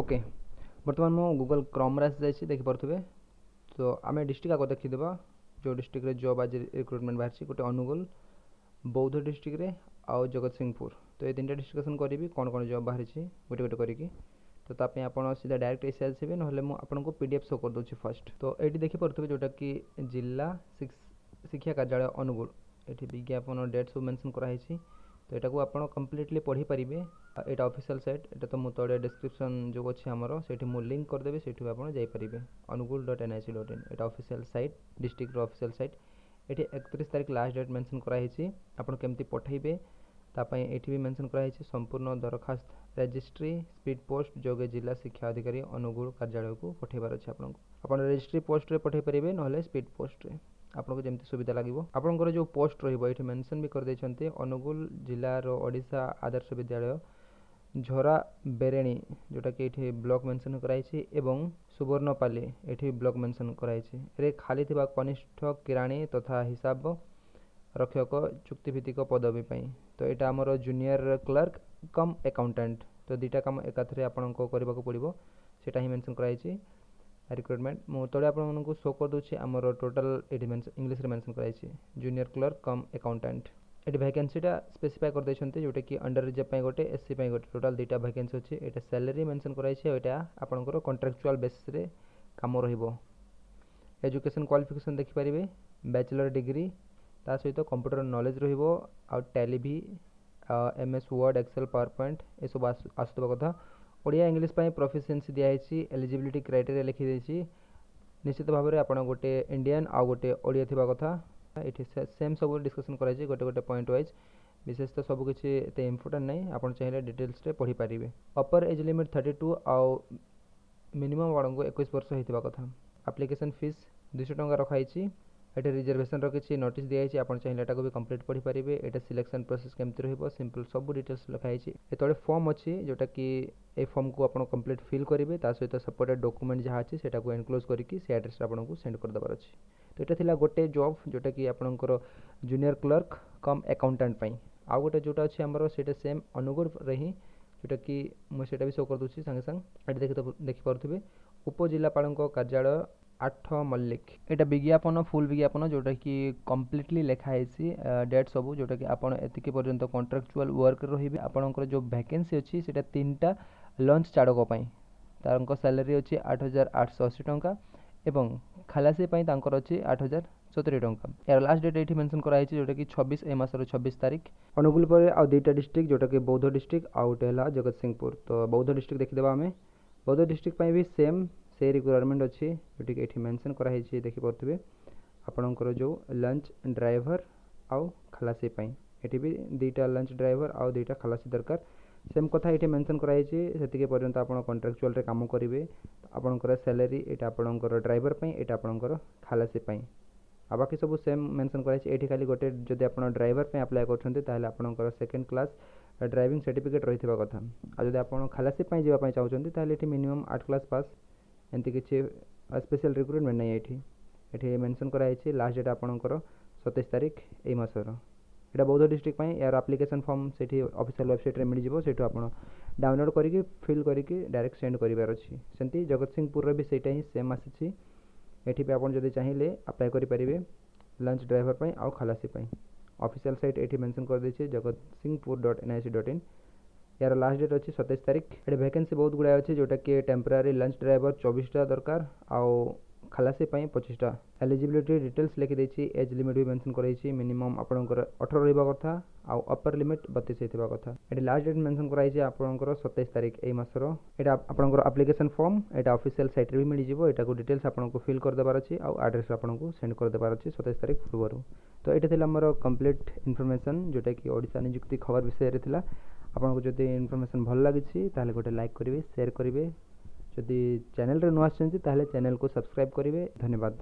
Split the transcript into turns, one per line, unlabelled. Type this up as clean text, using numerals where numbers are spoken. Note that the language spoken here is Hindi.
ओके बर्तमान मो गूगल क्रोम आसी जाइए देखिपे। तो आम डिस्ट्रिक्ट आगे देखीदे जो डिस्ट्रिक्ट जॉब आज रिक्रुटमेंट बाहर गोटे अनुगुल बौद्ध डिस्ट्रिक्ट रे आउ जगत सिंहपुर। तो ये तीन डिस्कसन करी कौन कौन जॉब बाहरी गोटे गोटे करी। तो ताप आप सीधा डायरेक्ट एस आसबे ना आपको पीडीएफ शो कर दूसरी फर्स्ट। तो ये देखिपे जोटा कि जिला शिक्षा कार्यालय अनुगुल ये विज्ञापन डेट सब मेंशन कराई। तो यहाँ आप कम्प्लीटली पढ़ी पारे। यहाँ ऑफिशियल साइट यहाँ तो मुझे तले डिस्क्रिप्शन जो अच्छे आमर से लिंक करदेवी से आपरे अनुगुल.nic.in यहाँ official site district official site. ये 31 तारीख लास्ट डेट मेंशन कराई। आपड़ केमती पठेबे ये भी मेंशन कराई संपूर्ण दरखास्त रजिस्ट्री स्पीड पोस्ट जोगे जिला शिक्षा अधिकारी अनुगुल कार्यालय को पठेबार अच्छे। आपड़ रजिस्ट्री पोस्ट रे पठे पारे ना स्पीड पोस्ट रे आपको जमी सुविधा लगे। आपंकर जो पोस्ट रही मेंशन भी कर देते अनुगुल जिलार ओडिशा आदर्श विद्यालय झरा बेरेणी जोटा कि ये ब्लॉक मेंशन कराई एवं सुवर्णपाली ये ब्लॉक मेंशन कराई। खाली थिबा कनिष्ठ किराणी तथा हिसाब रक्षक चुक्तिभित्तिक पदवी। तो यहाँ आमर जूनियर क्लर्क कम अकाउंटेंट। तो दुटा कम एकाथरे आपको करने को पड़ो सेटा ही मेंशन कराई रिक्रुटमेंट। मु तले आपको शो कर दूसरी आमर टोटाल ये इंग्लीश मेंशन कराई जूनियर क्लर्क कम अकाउंटेंट। ये वैकेंसीटा स्पेसिफाई कर देते जोटा कि अंडर रिजर्व गोटे एससी गोटे टोटाल दुटा वैकेंसी अच्छी। यहाँ सैलरी मेंशन कराई यहाँ आपंकर कॉन्ट्रैक्चुअल बेसिस रे काम रहिबो। एजुकेशन क्वालिफिकेशन देखिपारे बैचलर डिग्री ता सहित कंप्यूटर नॉलेज रहिबो आ टैली भी MS Word Excel PowerPoint ये सब आसुवा कथा। ओडिया इंग्लिश प्रोफिशिएंसी दिखाई एलिजिबिलिटी क्राइटेरिया लिखी निश्चित भाव में आपड़ गोटे इंडियन आ गोटे ओडिया थिबा कथा। ये सेम सब डिस्कसन कराई गोटे गोटे पॉइंट वाइज विशेष तो सबकि एते इम्पोर्टेंट नहीं। आप चाहिए डिटेल्स रे पढ़ी पारे। अपर एज लिमिट 32 आउ मिनिमम आपको 21 वर्ष होता कथा। एप्लिकेशन फीस 200 टंका रखाई। ये रिजर्वेशन रखी नोटिस दिखाई आप चाहिए भी कंप्लीट पढ़ी पारे। ये सिलेक्शन प्रोसेस केमती रही सिंपल सब डिटेल्स लिखाई। ये तले फॉर्म अच्छी जोटा कि ये फॉर्म को आप कंप्लीट फिल करेंगे सहित सपोर्टेड डॉक्यूमेंट जहाँ अच्छी से एनक्लोज करके से एड्रेस आपको सेंड करदेवार अच्छी। तो यहाँ थी गोटे जॉब जोटा कि आपंकर जूनियर क्लर्क कम अकाउंटेंट आउ गोटे जोटा अच्छी आमर से सेम अनुगुल रही जोटा कि मुझे भी शो कर दूसरी सांगे सांग ये देखिपे उपजिलापाल कार्यालय 8 मल्लिक। यहाँ विज्ञापन फुल विज्ञापन जोटा कि कम्प्लीटली लिखाई डेट सबू जोटा कि आपड़ एतिक पर्यंत कॉन्ट्रैक्चुअल वर्क रही। आपंकर जो वैकेंसी अच्छी से 3टा लंच चाड़क तार सैलरी अच्छी 8,880 टंका एवं खालासी अच्छी 8,070 टंका। यार लास्ट डेट ये मेंशन कराई जोटा कि 26 ए मासर 26 तारीख। अनुगुल पर आउ दुटा डिस्ट्रिक्ट जोटा कि बौद्ध डिस्ट्रिक्ट आउ गोटे है जगत सिंहपुर। तो बौद्ध डिस्ट्रिक्ट देखीदे आम बौद्ध डिस्ट्रिक्ट भी सेम से रिक्वायरमेंट अच्छी जोटा कि ये मेंशन कराई देखिपे आपणकर जो लंच ड्राइवर आउ खलासी ये भी 2टा लंच ड्राइवर आउ 2टा खलासी दरकार। सेम कथा ये मेंशन कराई से पर्यंत आप कॉन्ट्रैक्चुअल रे काम करेंगे। आपणकर सैलरी यहाँ आपणकर ड्राइवर यहाँ आपणकर खलासी आ बाकी सब सेम मेंशन कराई। ये खाली गोटे जदि आप ड्राइवर अप्लाई कर सेकेंड क्लास ड्राइविंग सर्टिफिकेट रही कथा। आज आप खलासी जावाई चाहते ये मिनिमम 8 क्लास पास एमती किसी स्पेशल रिक्रुटमेंट नहीं। ये मेंशन कराई लास्ट डेट आपंकर 27 तारीख यही मासर। यहाँ बौद्ध डिस्ट्रिक्ट यार एप्लिकेशन फॉर्म से ऑफिशियल वेबसाइट रे मिल जाव से डाउनलोड करके फिल करके डायरेक्ट सेंड करार अच्छी। सेमती जगत सिंहपुर भी सेटा ही सेम आसी। ये आप चाहिए अप्लाई करेंगे लंच ड्राइवर आउ खलासी ऑफिशियल साइट ये मेंशन कर देछे jagatsinghpur.nic.in। यार लास्ट डेट अच्छी 27 तारीख। ये वैकेंसी बहुत गुड़ाए अच्छे जोटा कि टेम्परारी लंच ड्राइवर 24टा दरकार आउ खलासी 25टा। एलिजिबिलिटी डिटेल्स लिखी देछि। एज लिमिट भी मेंशन कराई मिनिमम आपंकर 18 रहा कथा आउ अपर लिमिट 32 होता कथा। ये लास्ट डेट मेंशन कराई आपंकर 27 तारीख यही मासर। यहाँ आपंकर एप्लिकेशन फॉर्म यहाँ ऑफिशियल साइट रे भी मिल जाव। यहाँ डिटेल्स आपको फिल करदेवार अच्छी आउ एड्रेस आपको सेंड करदेवार अच्छी 27 तारीख पूर्व। तो ये थी आमर कंप्लीट इनफॉरमेशन जोटा कि ओडिशा नियुक्ति खबर विषय में आपको जदि इनफॉरमेशन भल लगी ताहले गोटे लाइक करेंगे शेयर करेंगे। जदि चैनल रे नुआ आछंती ताहले चैनल को सब्सक्राइब करेंगे। धन्यवाद।